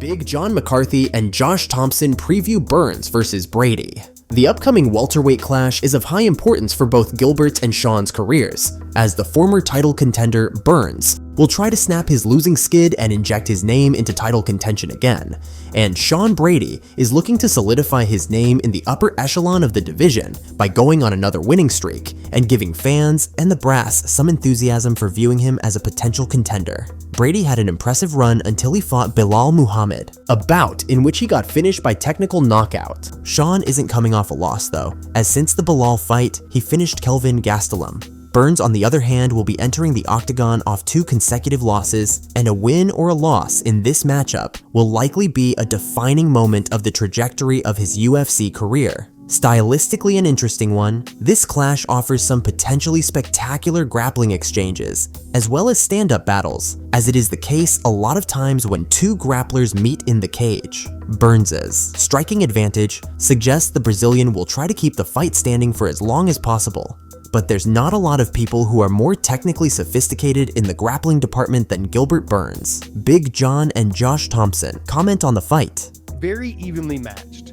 Big John McCarthy and Josh Thompson preview Burns versus Brady. The upcoming welterweight clash is of high importance for both Gilbert's and Sean's careers, as the former title contender Burns will try to snap his losing skid and inject his name into title contention again, and Sean Brady is looking to solidify his name in the upper echelon of the division by going on another winning streak and giving fans and the brass some enthusiasm for viewing him as a potential contender. Brady had an impressive run until he fought Belal Muhammad, a bout in which he got finished by technical knockout. Sean isn't coming off a loss though, as since the Belal fight, he finished Kelvin Gastelum. Burns, on the other hand, will be entering the octagon off 2 consecutive losses, and a win or a loss in this matchup will likely be a defining moment of the trajectory of his UFC career. Stylistically an interesting one, this clash offers some potentially spectacular grappling exchanges, as well as stand-up battles, as it is the case a lot of times when 2 grapplers meet in the cage. Burns's striking advantage suggests the Brazilian will try to keep the fight standing for as long as possible. But there's not a lot of people who are more technically sophisticated in the grappling department than Gilbert Burns. Big John and Josh Thompson comment on the fight. Very evenly matched.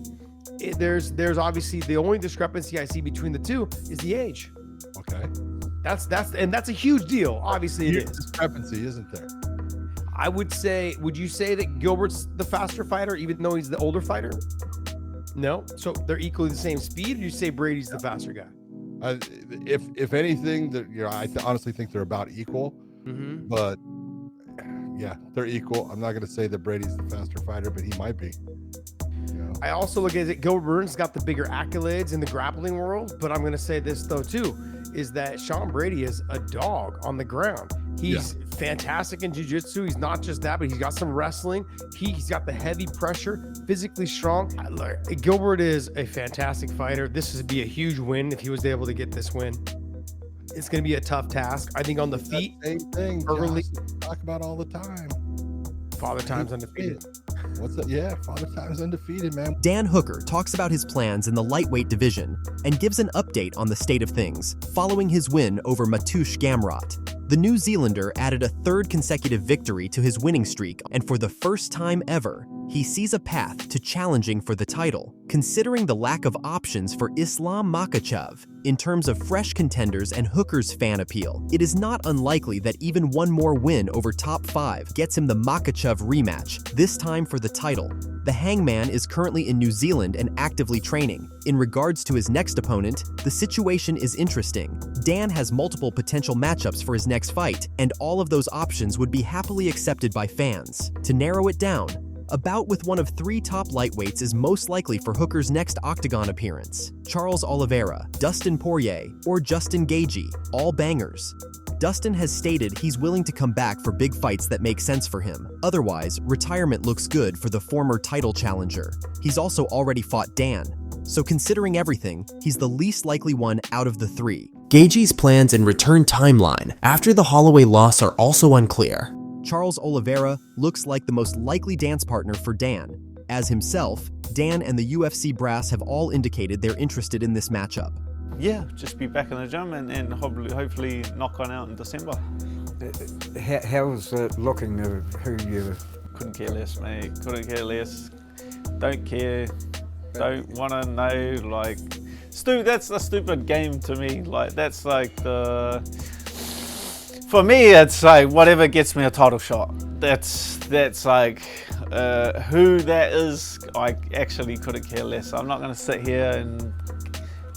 There's obviously the only discrepancy I see between the two is the age. Okay. That's a huge deal. Obviously it is. Discrepancy, isn't there? I would say, would you say that Gilbert's the faster fighter even though he's the older fighter? No? So they're equally the same speed, or do you say Brady's the faster guy? If anything, I honestly think they're about equal. Mm-hmm. But yeah, they're equal. I'm not going to say that Brady's the faster fighter, but he might be. I also look at it, Gilbert Burns got the bigger accolades in the grappling world, but I'm going to say this though too, is that Sean Brady is a dog on the ground. He's fantastic in jiu-jitsu. He's not just that, but he's got some wrestling. He's got the heavy pressure, physically strong. Gilbert is a fantastic fighter. This would be a huge win if he was able to get this win. It's going to be a tough task. I think on the feet, same thing early, talk about all the time. Father Time's undefeated. What's that? Yeah, Father Time's undefeated, man. Dan Hooker talks about his plans in the lightweight division and gives an update on the state of things following his win over Mateusz Gamrot. The New Zealander added a 3rd consecutive victory to his winning streak, and for the first time ever, he sees a path to challenging for the title, considering the lack of options for Islam Makhachev. In terms of fresh contenders and Hooker's fan appeal, it is not unlikely that even one more win over top 5 gets him the Makhachev rematch, this time for the title. The Hangman is currently in New Zealand and actively training. In regards to his next opponent, the situation is interesting. Dan has multiple potential matchups for his next fight, and all of those options would be happily accepted by fans. To narrow it down, a bout with one of 3 top lightweights is most likely for Hooker's next octagon appearance. Charles Oliveira, Dustin Poirier, or Justin Gaethje, all bangers. Dustin has stated he's willing to come back for big fights that make sense for him. Otherwise, retirement looks good for the former title challenger. He's also already fought Dan, so considering everything, he's the least likely one out of the 3. Gaethje's plans and return timeline after the Holloway loss are also unclear. Charles Oliveira looks like the most likely dance partner for Dan. As himself, Dan and the UFC brass have all indicated they're interested in this matchup. Yeah, just be back in the gym and hopefully knock one out in December. How's it looking? Who you? Couldn't care less, mate. Couldn't care less. Don't care. Don't want to know. Like, that's a stupid game to me. Like, that's like the. For me, it's like whatever gets me a title shot. That's like who that is. I actually couldn't care less. I'm not going to sit here and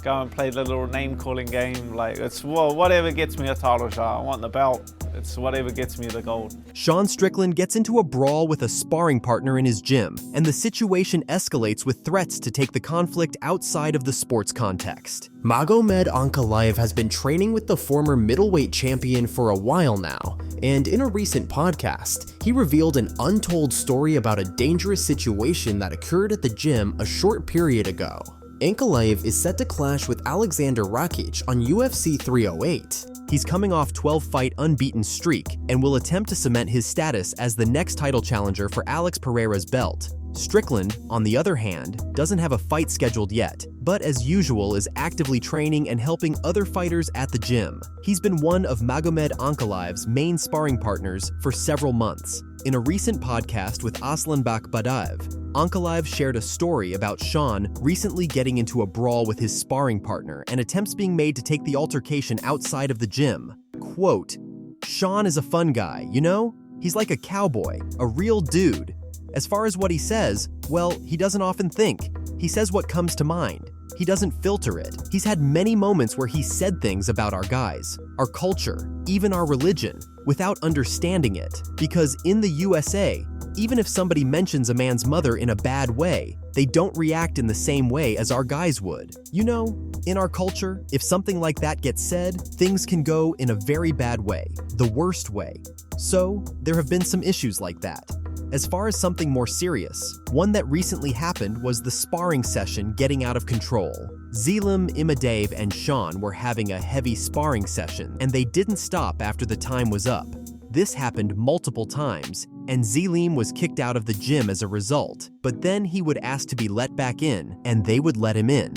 go and play the little name calling game. Like, it's whatever gets me a title shot. I want the belt. It's whatever gets me the gold. Sean Strickland gets into a brawl with a sparring partner in his gym, and the situation escalates with threats to take the conflict outside of the sports context. Magomed Ankalaev has been training with the former middleweight champion for a while now, and in a recent podcast, he revealed an untold story about a dangerous situation that occurred at the gym a short period ago. Ankalaev is set to clash with Alexander Rakic on UFC 308. He's coming off 12-fight unbeaten streak and will attempt to cement his status as the next title challenger for Alex Pereira's belt. Strickland, on the other hand, doesn't have a fight scheduled yet, but as usual is actively training and helping other fighters at the gym. He's been one of Magomed ANKALAEV's main sparring partners for several months. In a recent podcast with Aslanbek Badaev, ANKALAEV shared a story about Sean recently getting into a brawl with his sparring partner and attempts being made to take the altercation outside of the gym. Quote, "Sean is a fun guy, you know? He's like a cowboy, a real dude. As far as what he says, well, he doesn't often think. He says what comes to mind. He doesn't filter it. He's had many moments where he said things about our guys, our culture, even our religion, without understanding it. Because in the USA, even if somebody mentions a man's mother in a bad way, they don't react in the same way as our guys would. You know, in our culture, if something like that gets said, things can go in a very bad way, the worst way. So, there have been some issues like that. As far as something more serious, one that recently happened was the sparring session getting out of control. Zelim, Imadev, and Sean were having a heavy sparring session, and they didn't stop after the time was up. This happened multiple times, and Zelim was kicked out of the gym as a result, but then he would ask to be let back in, and they would let him in.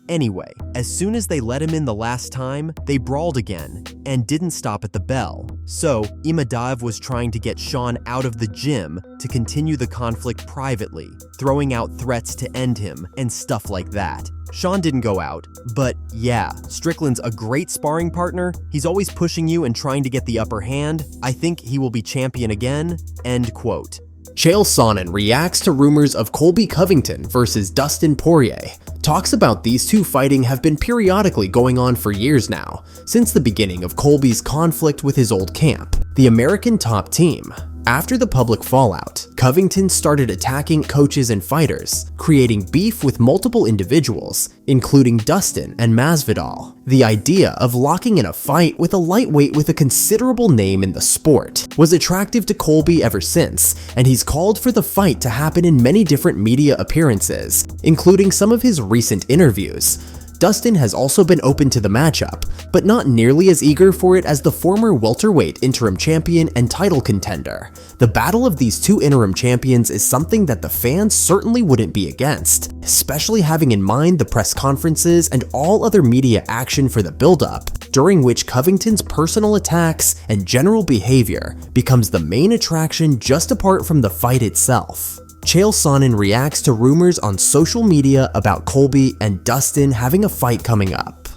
Anyway, as soon as they let him in the last time, they brawled again, and didn't stop at the bell. So, Imadev was trying to get Sean out of the gym to continue the conflict privately, throwing out threats to end him, and stuff like that. Sean didn't go out, but yeah, Strickland's a great sparring partner. He's always pushing you and trying to get the upper hand. I think he will be champion again." End quote. CHAEL SONNEN reacts to rumors of Colby Covington versus Dustin Poirier. Talks about these two fighting have been periodically going on for years now, since the beginning of Colby's conflict with his old camp, the American Top Team. After the public fallout, Covington started attacking coaches and fighters, creating beef with multiple individuals, including Dustin and Masvidal. The idea of locking in a fight with a lightweight with a considerable name in the sport was attractive to Colby ever since, and he's called for the fight to happen in many different media appearances, including some of his recent interviews. Dustin has also been open to the matchup, but not nearly as eager for it as the former welterweight interim champion and title contender. The battle of these two interim champions is something that the fans certainly wouldn't be against, especially having in mind the press conferences and all other media action for the build-up, during which Covington's personal attacks and general behavior becomes the main attraction just apart from the fight itself. CHAEL SONNEN reacts to rumors on social media about Colby and Dustin having a fight coming up.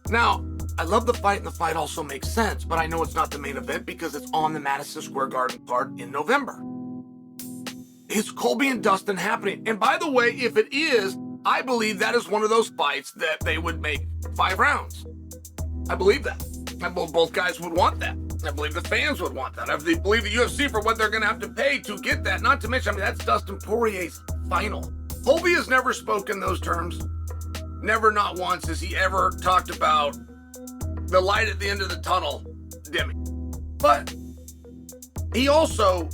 Now, I love the fight and the fight also makes sense, but I know it's not the main event because it's on the Madison Square Garden card in November. Is Colby and Dustin happening? And by the way, if it is, I believe that is one of those fights that they would make 5 rounds. I believe that. I believe both guys would want that. I believe the fans would want that. I believe the UFC for what they're going to have to pay to get that. Not to mention, I mean, that's Dustin Poirier's final. Colby has never spoken those terms. Never, not once, has he ever talked about the light at the end of the tunnel dimming. But he also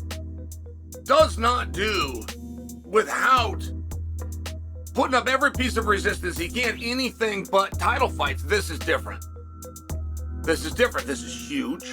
does not do without putting up every piece of resistance he can, anything but title fights. This is different. This is different. This is huge.